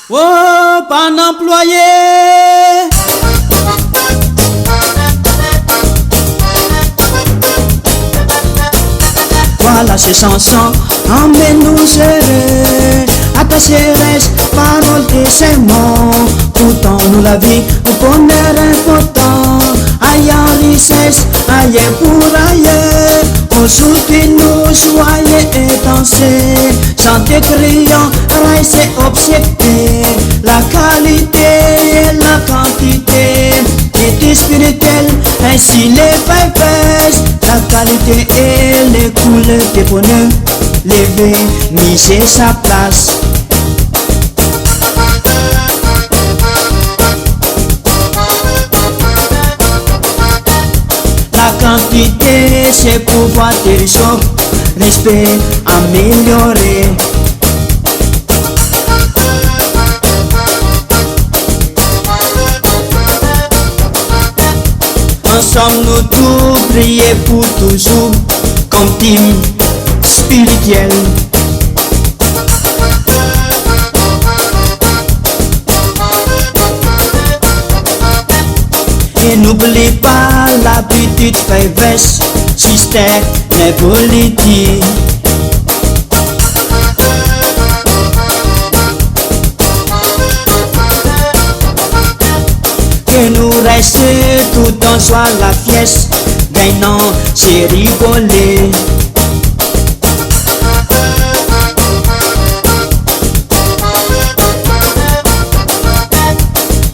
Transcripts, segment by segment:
Oh, pas employé. Voilà ces chansons, emmène-nous serrer. Attachés reste, paroles et serments. Pourtant nous la vie, au bonheur important. Ailleurs richesse, ailleurs pour ailleurs. Aujourd'hui nous soyez et danser. Chanter, criant, rester obsédé. La qualité et la quantité est spirituelle, ainsi les vipers. La qualité et les couleurs des bonheurs. Lever, miser sa place. La quantité, c'est pouvoir des choses, respect, améliorer. Ensemble nous tous prier pour toujours, comme team spirituel. Et n'oublie pas l'habitude perverse, système n'est politique. Que nous reste tout en soi la fiesse, gagnant c'est rigoler.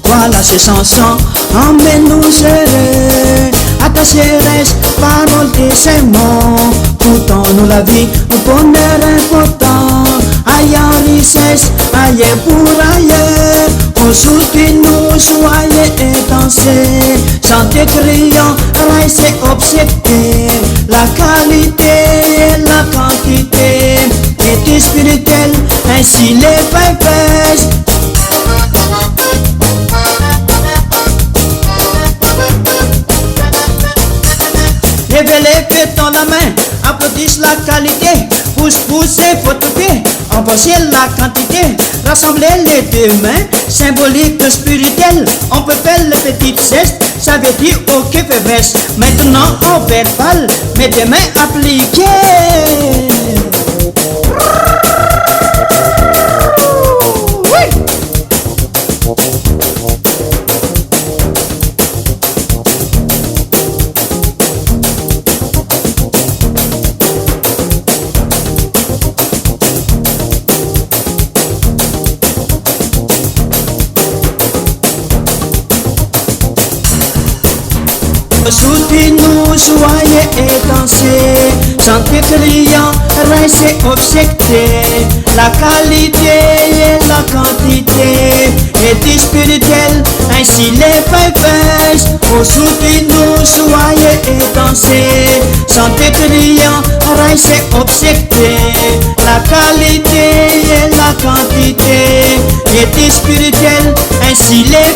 Voilà ces chansons, emmène-nous serrer. Attachés reste, paroles et serments. Pourtant nous la vie, au bonheur important. Ailleurs richesse, ailleurs pour ailleurs. Aujourd'hui nous soyez et danser. Chanter, criant, rester obsédé. La qualité et la quantité est spirituelle, ainsi les vipers. Révélez, faites la main, applaudissez la qualité, poussez votre pied, embrassez la quantité, rassemblez les deux mains, symbolique spirituel, on peut faire le petit geste, ça veut dire ok faiblesse. Maintenant on verbal, mais des mains appliquées. Aujourd'hui nous soyez et danser, chanter, criant, rester obsédé. La qualité et la quantité est spirituelle, ainsi les vipers. Aujourd'hui nous soyez et danser, chanter, criant, rester obsédé. La qualité et la quantité est spirituelle, ainsi les